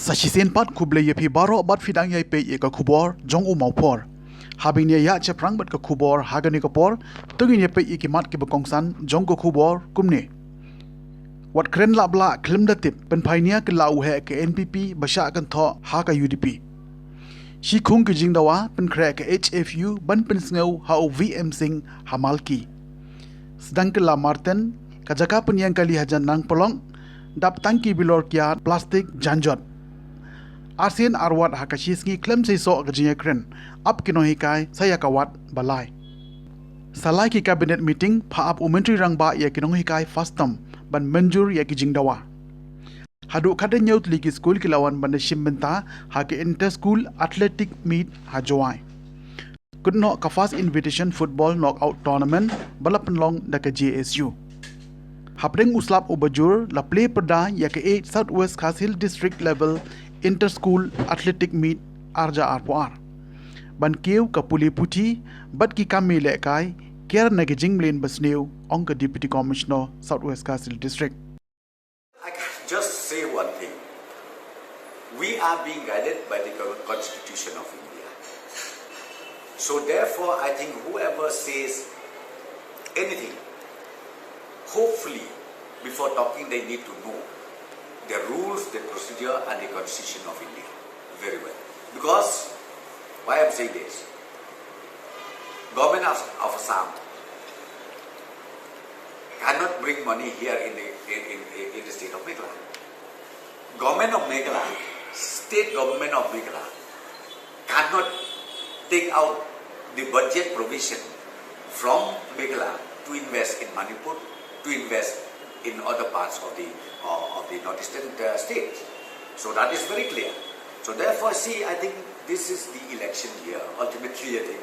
Sachisen pat kuble ye phi baro bat fidang ye pe ye ka khubor jong Mawphor habing ye ya che prang bat ka khubor hagani ka por tugin ye pe ye ki mat ki bakongsan jong ko khubor kumne wat kren labla klim da tip pen phainia ke lau he ke NPP basha kan tho ha ka UDP shi khung ki jingdawa pen khre ke HFU ban pen sneu ha VM Singh hamalki sedang ke la Martin ka jaka pen yang kali hajan nang polong dap tangki bilor kia plastik janjot ASEAN arwat hakashisngi klem sei so gajinga kren up kinohikai saya kawat balai salai ki cabinet meeting pha up umentri rangba ya kinohikai fastam ban menjur ya ki jingdawa hadu khade nyaut ligi school kilawan ban shimbenta ha ke inter school athletic meet ha joai kudno ka first invitation football knockout tournament balapan long da ka JSU Hapreng uslap ubajur la play pada ya ke 8 Southwest Khasil district level inter-school athletic meet arja arpoar ban keu ka puli puthi bat ki kami le kai ker na ke jinglen basneu ong ka deputy commissioner Southwest Khasil district. I can just say one thing. We are being guided by the Constitution of India. So therefore I think whoever says anything, hopefully before talking they need to know the rules, the procedure and the Constitution of India very well. Because, why I am saying this, government of Assam cannot bring money here in the state of Meghalaya. Government of Meghalaya, state government of Meghalaya cannot take out the budget provision from Meghalaya to invest in Manipur, to invest in other parts of the northeastern states. So that is very clear. So therefore, see, I think this is the election year. Ultimately, I think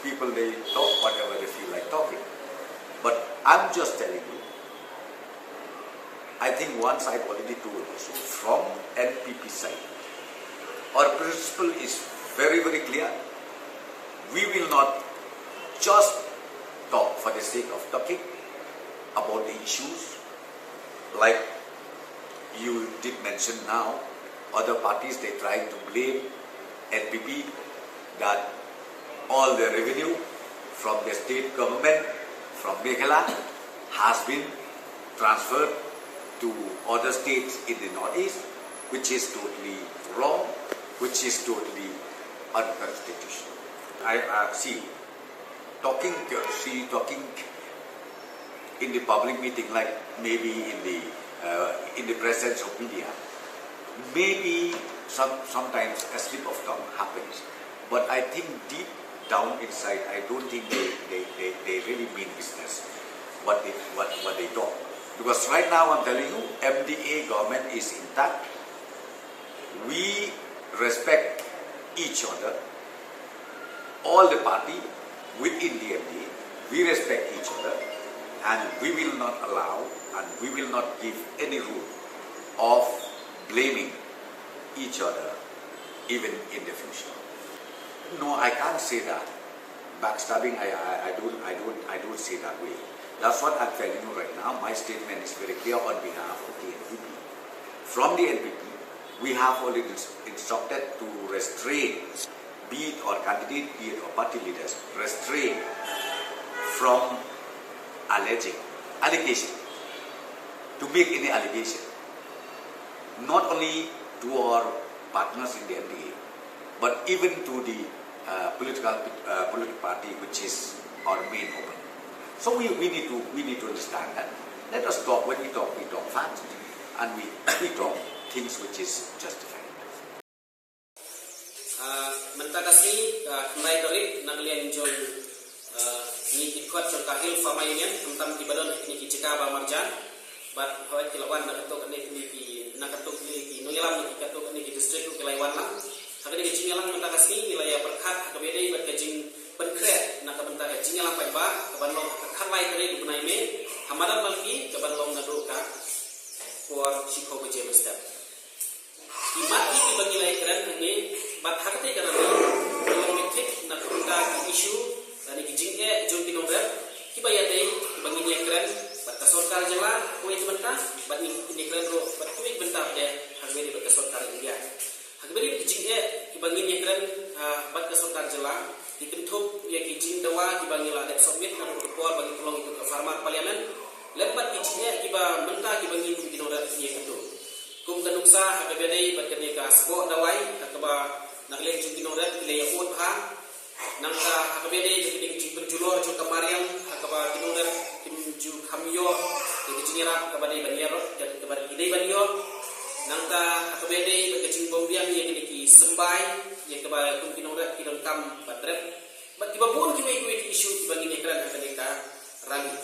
people, they talk whatever they feel like talking. But I'm just telling you, I think one side already told us, from NPP side, our principle is very, very clear. We will not just talk for the sake of talking about the issues, like you did mention now, other parties, they trying to blame NPP that all the revenue from the state government, from Meghalaya, has been transferred to other states in the northeast, which is totally wrong, which is totally unconstitutional. I see, talking in the public meeting, like maybe in the presence of media, maybe sometimes a slip of tongue happens. But I think deep down inside, I don't think they really mean business what they talk. Because right now I'm telling you, MDA government is intact. We respect each other. All the party within the MDA, we respect each other. And we will not allow and we will not give any rule of blaming each other even in the future. No, I can't say that. Backstabbing, I don't say that way. That's what I'm telling you right now. My statement is very clear on behalf of the NPP. From the NPP, we have already instructed to restrain, be it our candidate, be it our party leaders, restrain from allegation, to make any allegation, not only to our partners in the NDA, but even to the political party, which is our main opponent. So we need to understand that. Let us talk. When we talk facts, and we talk things which is justified. Mentakasi kembali dari naglian jong ni ikut terkahil fama union tentang ibadon ni kicika ba marjan bat hawat kilawan na katok ni na katok ni nuyalam ni katok ni district kilaiwan lang hakani kicing lang mentakasi wilayah perkat kebedai bat kajing penkret na kabenta kajing lang pai ba kabanlong khatlai kare dunai me hamadan malki kabanlong na doka por sikho ko jemsta imati ki bangilai kran ni bat hakte kana ni metik na kabenta issue dan jingjia jong nomor kiba ya dei bangi ni kran bat ka sorkar jala ko itu benta bat ni kran ro bat kuik benta de hagberi bat kesorkar India. Hagberi kijing kibangin yang keren bat kesorkar jylla dikentup ya kijing dawa kibangin la dep submit na report bagi tolong itu ke farma parlimen lembat kijing kiba menta kibangin kinora ya kentu. Kum kanuksa hagberi bat kenika sbo dawai akaba nagleng kinora kilaya ut ha nangka hagberi kijing berjulor jo kamariang akaba kinora ju kamyo di jingira kabadi baniero dan kabadi ide baniyo nangka akabede bekecing bombiang yang ki sembai yang kabadi kumpinora kidon kam badret bat tiba pun kimi isu dibagi nekran akadeka rami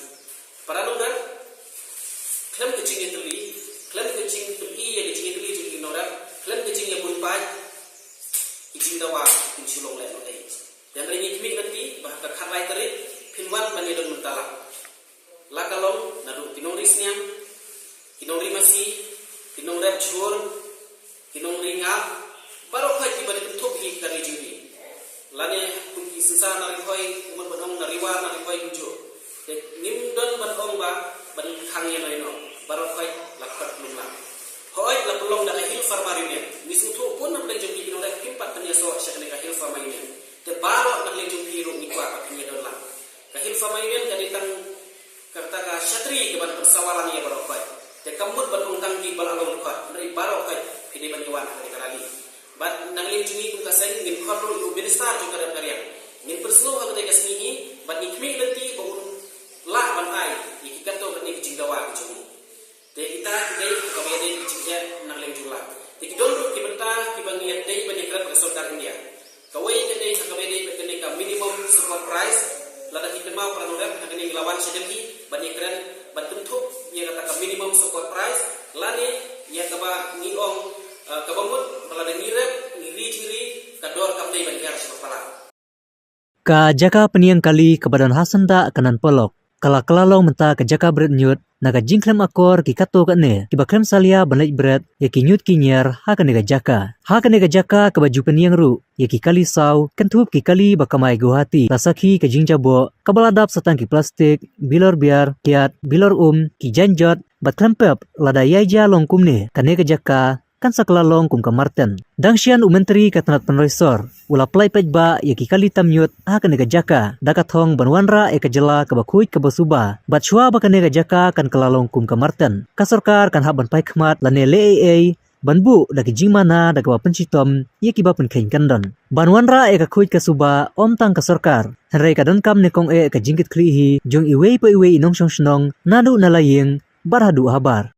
para nongan klaim kecing tuli yang kecing tuli jinginora klaim kecing yang bunpai izin dawa insulong le notai dan rini kimi nanti bahkan kharlai teri pinwan banidon mentala lakalong nadu kinoris niang kinori masih kinong rep chur kinong ringa baru kai tiba di tutup hi kari juri lane kunki sisa nari koi umur badong nari war nari koi kujo nim don badong ba ban khangye no baru kai lakat lumla hoi lapulong da hil farmarinya misutu pun nak lejong kinong rep kimpat penyaso syakne ka hil farmarinya te baru nak lejong biru nikwa ka kinya don la ka hil farmarinya kaditang kata syatri kepada persawalan ia barokai. Te kambut ban ungtanggi balalong kat dari barokai pide baniwan dari karali. Bat nangling jungi kun kaseng ngin khorlo yu minister juga dan karya. Ngin persno ha ketika sini bat nikmi lenti baun la ban ai ikikato kan ni jingdawa jungi. Te kita dei kabede jingjia nangling jula. Te kidon ki benta ki bangiat dei banikrat kesorkar India. Kawai kedai kabede ketika minimum support price lada kita mau peranuran akan yang lawan sedengki banyak keren bantup yang kata minimum support price lani yang kaba niong kabamut melada nirep ngiri ciri kador kapdai banjar sepala ka jaka peniang kali kebadan hasan da kanan pelok kala kelalong menta ke jaka berat nyut naga jingklem akor ki kato kane ki bakrem salia banai berat ya ki nyut ki nyer ha kane ga jaka ke baju peniang ru ya ki kali sau kentup ki kali bakamai guhati tasaki ke jingjabo kabaladap satang ki plastik bilor biar kiat bilor ki janjot bakrem pep lada yaija longkumne kane ga jaka kan saklalong kum kamarten dangsian umentri katanat penroisor ula plai pejba ya ki kali tamyut ha kane ga jaka dakathong banwanra e ka jylla ka bakhuit ka basuba batshwa ba kane ga jaka kan kalalong kum kamarten kasorkar kan haban pai khmat lane le banbu dagi jingmana daga pencitom ya ki ba penkhain kandon banwanra e ka khuit ka suba omtang kasorkar henrei ka donkam ne kong e ka jingkit khri hi jong iwei inong shnong nadu nalayeng barhadu habar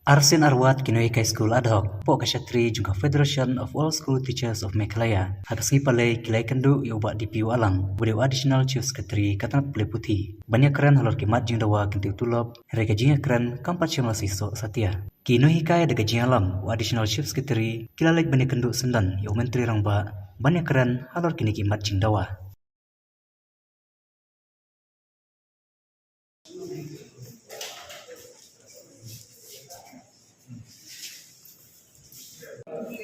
Arsin Arwat kinoi kai school ad hoc po kashatri juga Federation of All School Teachers of Meghalaya hagasngi palai kilai kendu yoba DPU alang bude additional chief secretary katanat pule puthi banyak keren halor kimat jing dawa kentiu tulop reka jinga keren kampat syamla siso satia kinoi kai daga jingalam additional chief secretary kilalek banyak kendu sendan yo menteri rangba banyak keren halor kini kimat jing dawa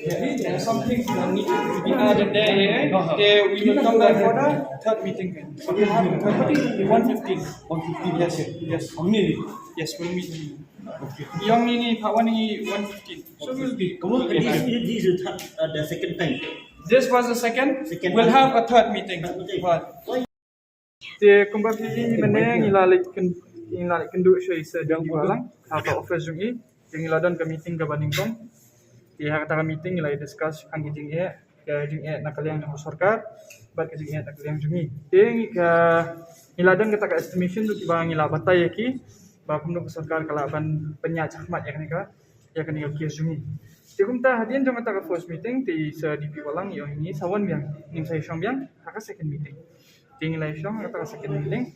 There's something that needs to be added there. We will come back for the third meeting. So we'll have a third meeting, 1:15. 1:15, yes. Yes, we'll meet. Young Nini, Pawani, 1:15. So we'll be. This is the second time. This was the second. We'll have a third meeting. The kumbaki meneng ilalik kenduk syai sedang ulang. Apa office jungi yang iladan ke meeting ke Bandingkong. Dia kata meeting ilai discuss anggi jingnya nakaliang yang sorkar bat ke jingnya nakaliang jungi ding ka iladan kata ka estimation tu kiba ngila batai ki ba kumno sorkar kalaban penya chakmat ya kan kias jungi ti kumta hadian jong kata ka first meeting ti sa DP walang yo ini sawan biang ning sai syong biang ka second meeting ti ngilai syong kata ka second meeting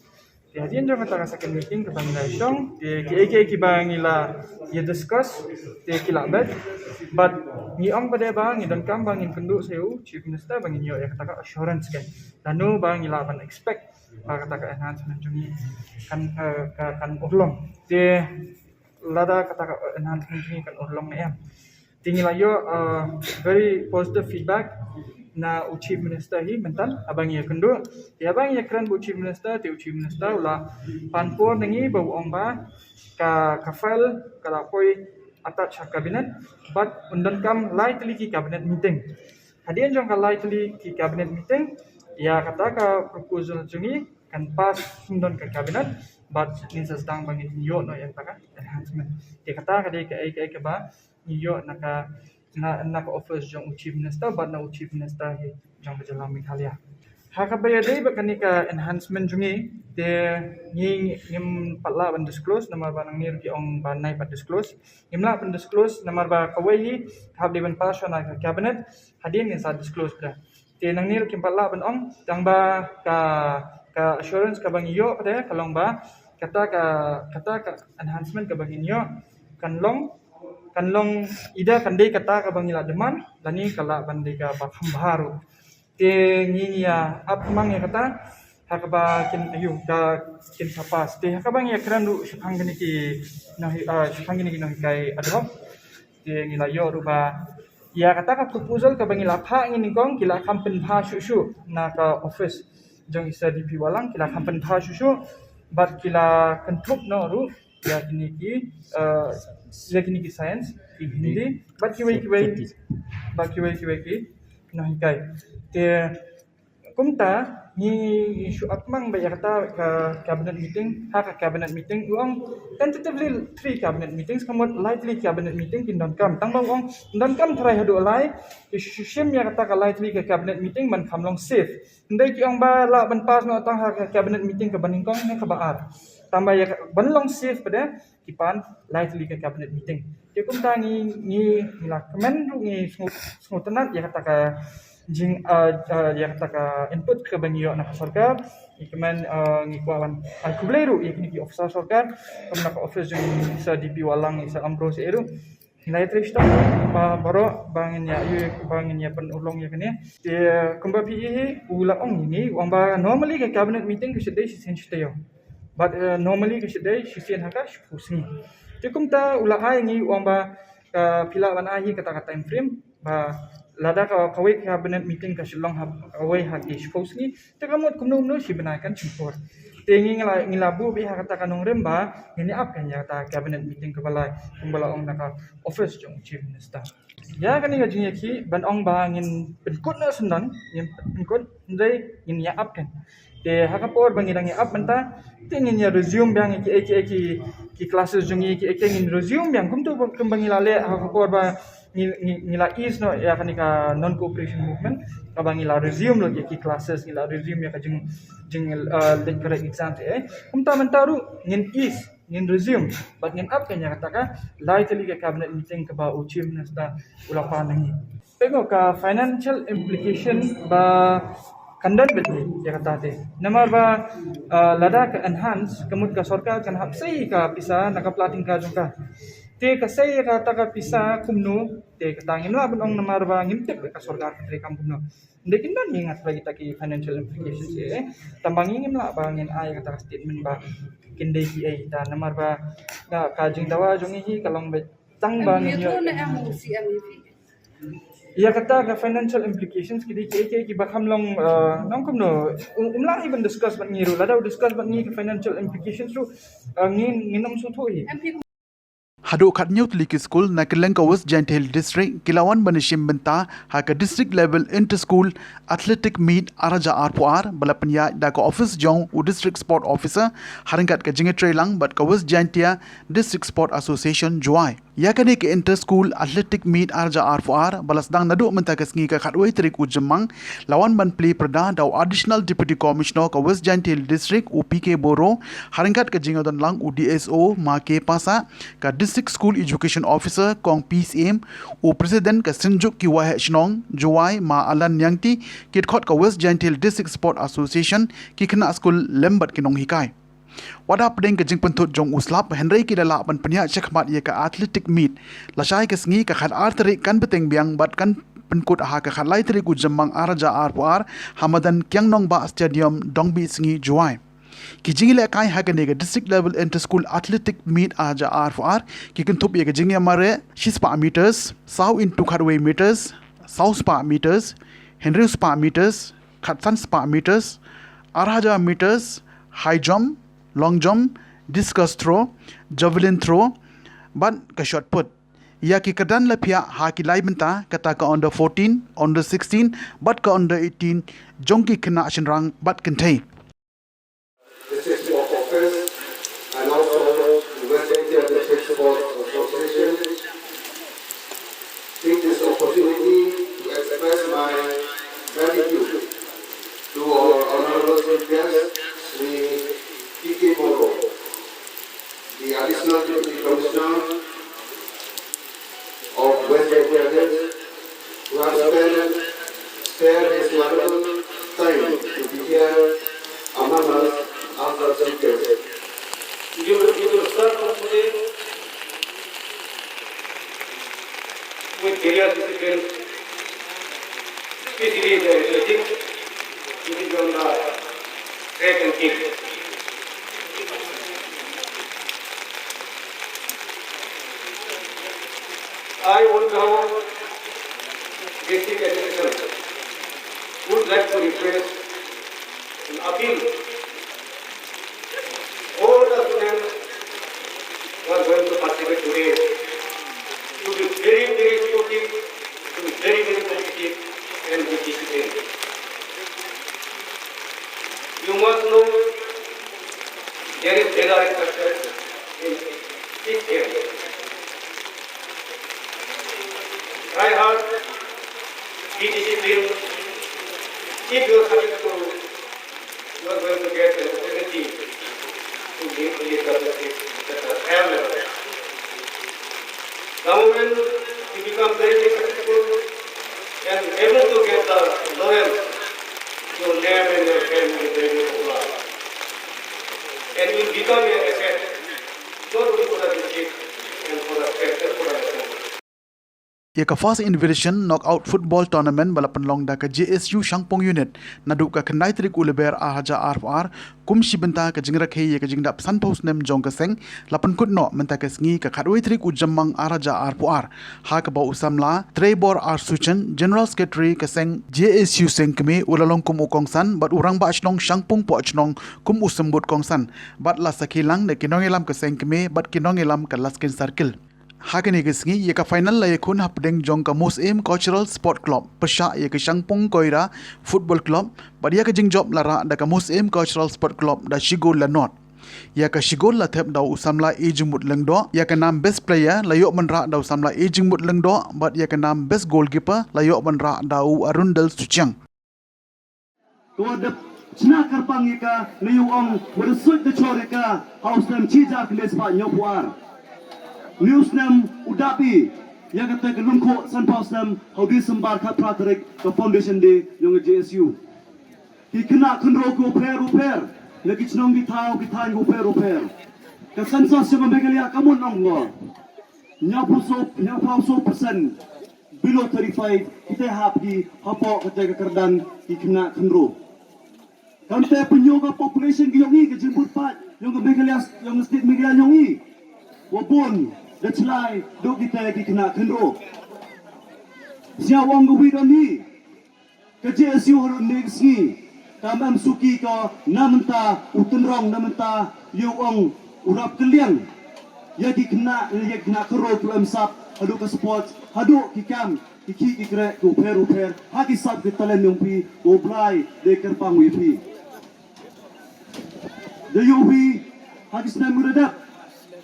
ti hadian jong kata ka second meeting ka ngilai syong ti ki ba ngila ya discuss ti kilabat but ni ang pada bang ni dan kam bang in penduk saya chief minister bang in yo ya kata assurance kan danu bang ilaban expect kata ka enhancement jungi kan urlong te lada kata ka enhancement jungi kan urlong na em tinggal ayo very positive feedback na chief minister hi mentan abang ya kendo ya abang ya kran bu chief minister ula panpor nengi bau omba ka file kala koi attach cabinet but undan kam lightly ki cabinet meeting hadian jong ka lightly ki cabinet meeting ya kata ka proposal jungi kan pas undan ka cabinet but ni sedang bangin yo no yang taka enhancement dia kata ka dia ke ba yo naka offers jong chief minister but na chief minister hi jong jylla Meghalaya hakabaya dei bakani ka enhancement jungi de ni ngim patla ban disclose namar ba nang nir ki ong ban nai pat disclose ngimla ban disclose namar ba kawai hab de ban pas na ka cabinet hadin ni sa disclose da te nang nir ki patla ban ong tang ba ka assurance ka bang yo pada kalong ba kata ka enhancement ka bang yo kan long ida kan dei kata ka bang ila deman lani kala ban dei ka ba baru te nginya up mang ya kata hakaba kin ayu ka kin sapas te hakaba ngi kran ru shang gini ki nahi shang gini ki nahi kai adho te ngila yo ru ba ya kata ka proposal ka bangi lapha ngini gong kila kampen pha shu na ka office jong isa dp walang kila kampen pha shu but kila kentup no ru ya kini ki science ki hindi but ki nahi kai te kumta ni isu apmang ba kata ka cabinet meeting cabinet meeting uang tentatively 3 cabinet meetings kamot lightly cabinet meeting kin don kam tang bang don kam try hadu alai isu shim ya kata ka lightly ka cabinet meeting man kamlong safe ndai ki ong ba la ban pas no tang ka cabinet meeting ka baning kong ne ka baat tambah ya banlong safe pada kipan lightly ka cabinet meeting te kumta ni la komen ru ni smutanat ya kata ka jing yang taka input ke bangio na sarkar ikemen ngikwan alkubleru ikni ki officer sarkar kamna ka office jing sa dp walang isa ambros eru nilai trista baro bangin ya penulong ya kene te kumba pi ula ong ni wamba normally ka cabinet meeting kesedai sin stayo but normally kesedai sin haka pusing te kumta ula ai ni wamba pila wan ahi kata time frame ba lada ka kawai cabinet meeting ka silong kawai haki supposedly te kamot kumno si benaikan support te ngilabu bi kata kanong remba ini up kan ya kata cabinet meeting ka balai kumbala ong naka office jong chief minister ya kan nga jing ki ban ong ba ngin penkut na sundan ngin penkut ndai ngin ya up kan te hakapor bangidang ya up menta te ngin ya resume bang ki classes jong ki ngin resume bang kumtu kembangilale hakapor ba nila is no ya kanika non cooperation movement kabang nila resume lo ki classes nila resume ya ka jing lecture exam kumta mentaru ngin resume but ngin up kanya kataka lightly ka cabinet meeting ka ba chief minister ulapan nangi pego ka financial implication ba kandan beti ya kata te namar ba lada ka enhance kamut ka sarkar kan hapsai ka pisa nakaplating ka jungka te kasay kata ka pisa kumno te katangin la bunong namar ba ngimtek ka sarkar tre kam kumno ndekin dan ingat lagi taki financial implications tambangin la ba ngin ay kata statement ba kindai ki ay ta namar ba ka jing dawa jongi kalong be tang ba ngin yo ya kata ka financial implications kidi ki bakam long nong kumno umla even discuss ban ngiru lada discuss ban ngi financial implications tu nginom su thu hi Hado kat nyut liki school na kylleng ka West Giant Hill District kilawan banishim bynta ha ka district level inter school athletic meet araja arpuar balapnya da ka office jong u district sport officer haringkat ka jingetre lang but ka West Giantia district sport association joy ya kane ke inter school athletic meet araja arpuar balasdang nadu menta ka sngi ka khatwai trik u jemang lawan ban play prada da additional deputy commissioner ka West Giant Hill District u PK Boro haringkat ka jingodon lang u DSO ma ke pasa ka district school education officer kong PCM u president ka Sinjuk ki wahe chnong Juwai ma alan nyangti kit khot ka West Giant Hill District Sport Association ki khna school lembat kinong hikai wada pedeng ke jing pentut jong uslap Henry ki dala ban penya checkmat ye ka athletic meet lasai ke sngi ka khat arteri kan beteng biang bat kan penkut ha ka khalai tri ku jemmang araja arpuar hamadan kyangnon ba stadium dongbi singi juai ki jingile kai ha ka nega district level inter school athletic meet aja arpuar ki kan thup ye ka jingya mare shispa meters sau into kharway meters sau spa meters henry spa meters khatsan spa meters araja meters high jump long jump discus throw javelin throw ban ka shot put ya ki kadan la phia ha ki lai bynta kata ka under 14 under 16 but ka under 18 jong ki khna shin rang but kan thai District Sport Office and also the West India District Sport Association take this opportunity to express my gratitude to our honorable guest, Sri P.K. Moro, the Additional Deputy Commissioner of West India, who has spared his valuable time to be here among us as our speakers. You will start off today with various disciplines, especially the athletics, which is on the track and field. I would now basic education would like to request and appeal all the students who are going to participate today to be very, very sportive, to be very, very competitive and be disciplined. You must know there is direct success in each area. Try hard, be disciplined. If you are successful, you are going to get an opportunity to live the objectives that are higher level. The moment you become very successful and able to get the laurels, your name and your family will be popular. And you will become an asset, not only for the district and for the state and for the nation. ye ka first invitation knockout football tournament balapan long da ka JSU Shangpong unit nadu ka khnai trik uleber a haja RR kum shibenta ka jingra khe ye ka jingdap san post nem jong ka seng lapan kut no menta ka sngi ka khatoi trik u jammang araja RR ha ka ba usamla Trebor R Suchan general secretary ka seng JSU seng kme ulalong kum ukongsan bat urang ba achnong Shangpong po achnong kum usambut kongsan bat la sakhilang ne kinongelam ka seng kme bat kinongelam ka laskin circle Hakani gisngi ye ka final la yakun hapdeng jong ka most aim cultural sport club pasha ye ka Shangpong koira football club but ye ka jingjob la ra da ka most aim cultural sport club da shigol la not ya ka shigol la thep da usamla ejingmut lengdo ya ka nam best player la yo man ra da usamla ejingmut lengdo but ya ka nam best goalkeeper la yo man ra da u arundel suchang to the chna karpang ye ka liu ong bersut de chore ka house nam chija kles pa nyopuar News nam udapi yang kata kelungko san paus nam haudi sembar khat praterik ke foundation de yang JSU. Ki kena kenro ko per lagi chnong di thau ki than ko per. Ka san sa se megalia kamun nong ngo. Nya so percent below 35 kita hap di hapo kata ke kerdan ki kena kenro. Kante penyoga population ki yongi ke jemput pat yang megalia yang state megalia yongi. Wapun Dachlai do kita ki kena kenro. Sia wang go widon ni. Ke JSU horun nexi. Kamam suki ko namenta utenrong namenta yuong urap keliang. Ya ki kena kero tu amsap hadu ke sport hadu ki kam ki kre ko per haki sab ki talen yung pi go blai de kerpang wi pi. De yubi haki snam muradap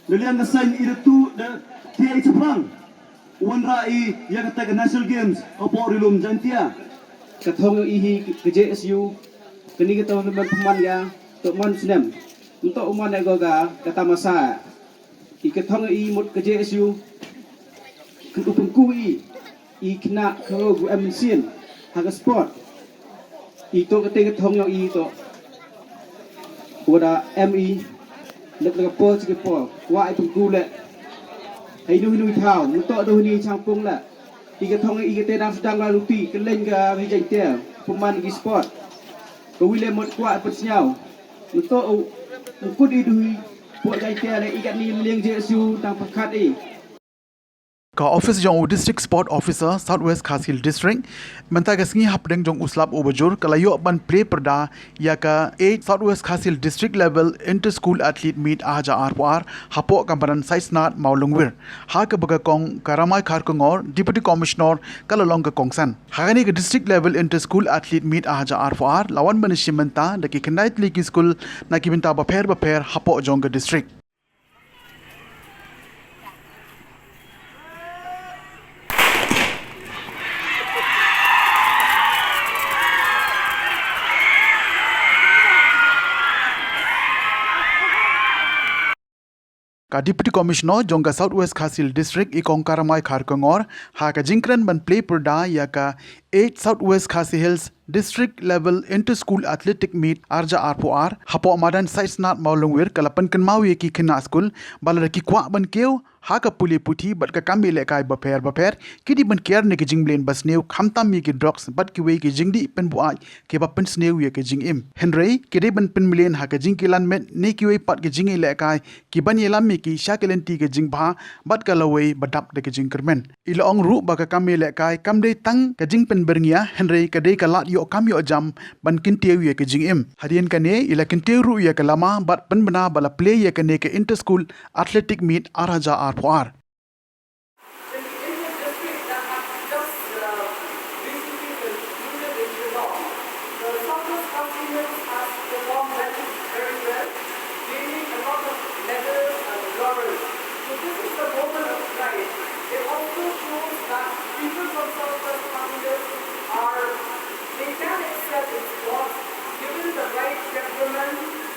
Lilian nasan itu da dia itu perang. Wan rai yang kata national games apa rilum jantia. Kathong ihi ke JSU kini kita naman peman ya untuk man sinem untuk uman agoga kata masa ikathong i mut ke JSU kupengku i kena karo gu amsin haga sport itu ketika thong yang i to udah MI lực là po chỉ po qua ai tung cu lệ hay nuôi thảo muốn to đôi ni trang pung lệ Ikatong ikatedang sedang lalu pi kylleng ke rijai dia pemain gi sport. Kewile mot kuat persnyau. Untuk ukut idui buat jai dia le ikat ni leng JSU tang pakat ka office jong district sport officer southwest khasil district menta ka sngi hapdeng jong uslap ubajur kalayo ban play perda ya ka 8 southwest khasil district level inter school athlete meet aja arwar hapo kamparan saisnat maulungwir ha ka baga kong karamai kharkongor deputy commissioner kalalong ka kongsan hagani ka district level inter school athlete meet aja arwar lawan banishimenta daki knight league school na kibinta baper hapo jong ka district ka deputy commissioner jongka southwest khasil district ikong karamai kharkongor ha ka jingkran ban play perda ya ka 8 southwest khasi hills district level inter school athletic meet arja arpoar hapo madan saisnat maulungwir kalapan kan mawi ki khina school balar ki kwa ban keu ha ka puli puthi bat ka kambi le kai baper kidi ban care ne ki jingblen bas new khamtam mi ki drugs bat ki we ki jingdi pen bu ai ke ba pen sneu ye ki jing im henry kidi ban pen million ha ka jing kilan met ne ki we pat ki jing le kai ki ban yelam mi ki shakelen ti ki jing bha bat ka lawe badap de ki jing kermen ilong ru ba ka kambi le kai kam de tang ka jing pen bernia henry ka de ka lat yo kam yo jam ban kin teu ye ki jing im hadien ka ne ila kin teu ru ye ka lama bat pen bana bala play ye ka ne ke inter school athletic meet araja arpoar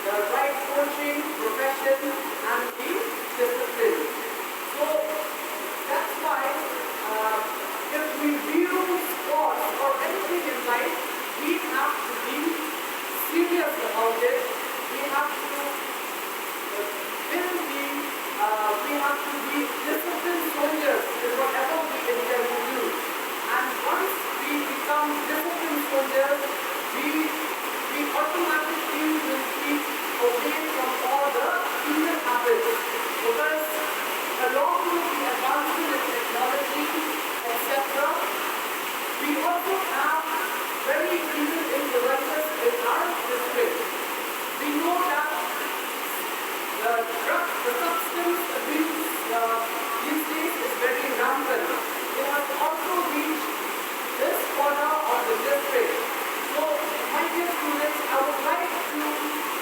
the right coaching, profession, and the discipline. So that's why if we view sports or anything in life, we have to be serious about it. We have to we have to be disciplined soldiers in whatever we intend to do. And once we become disciplined soldiers, we automatically will keep away from all the evil habits. Because along with the advancement in technology, etc., we also have very evil influences in our district. We know that the substance abuse these days is very rampant. It has also reached this corner of the district. So, my dear students, I would like to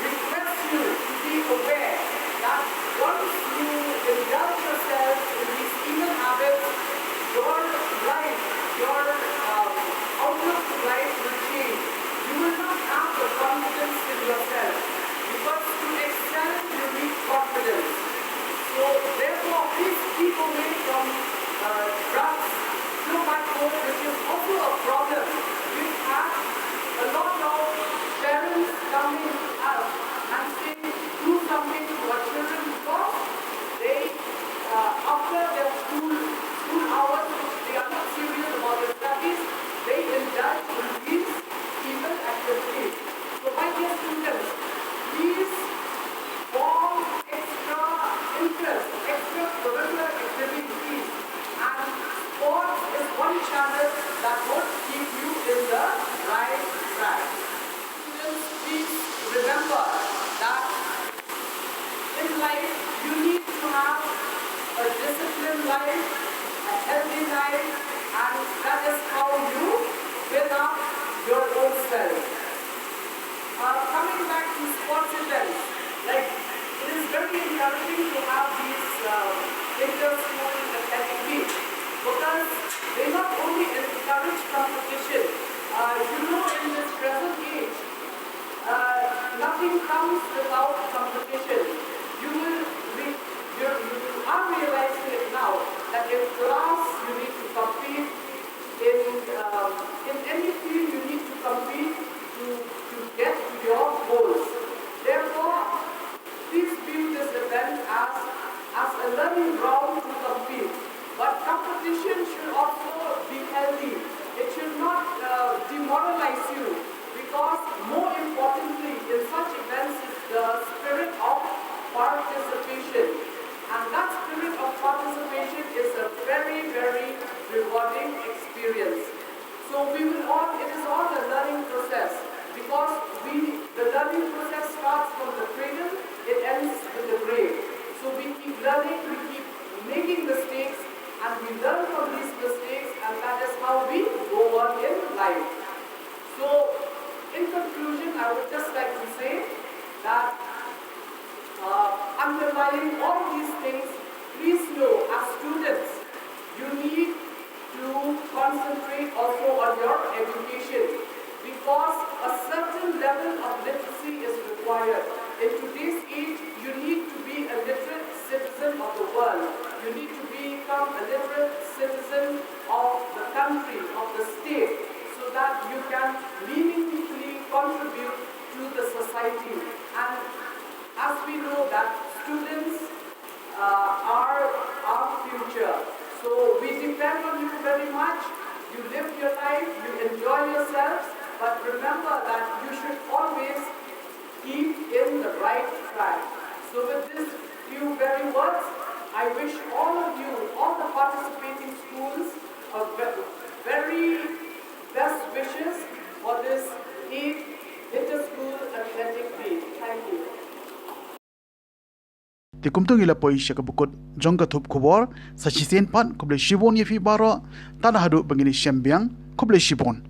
request you to be aware that once you indulge yourself in these evil habits, your life, your outlook to life will change. You will not have the confidence in yourself. Because to excel, you need confidence. So, therefore, please keep away from drugs, tobacco, which is also a problem. We've had a lot of parents coming out and saying, do something to our children because they, after their school hours, they are not serious about their studies, they indulge in these evil activities. So my dear students, please form extra interest, extra curricular activities, and sports is one channel that would keep you in the right track. Students, please remember that in life you need to have a disciplined life, a healthy life, and that is how you build up your own self. Coming back to sports events, like it is very encouraging to have these inter-school athletic meets because they not only encourage competition. In this present age, nothing comes without competition. You are realizing it now that in class you need to compete, in any field you need to compete to get to your goals. Therefore, please view this event as a learning ground to compete. But competition should also be So it is all a learning process because the learning process starts from the cradle, it ends with the grave. So we keep learning, we keep making mistakes, and we learn from these mistakes, and that is how we go on in life. So, in conclusion, I would just like to say that underlying all these things, please know, as students, you need to concentrate also on your education because a certain level of literacy is required. In today's age, you need to be a literate citizen of the world. You need to become a literate citizen of the country, of the state, so that you can meaningfully contribute to the society. And as we know that students are our future. So we depend on you very much. You live your life, you enjoy yourselves, but remember that you should always keep in the right track. So with these few very words, I wish all of you, all the participating schools, a very best wishes for this 8th Inter-School Athletic Meet. Thank you. Ti kumtung ila poi shaka bukut jong ka thup khubor sa chisen pan kuble shibon yefi baro tan hadu bangini shembyang kuble shibon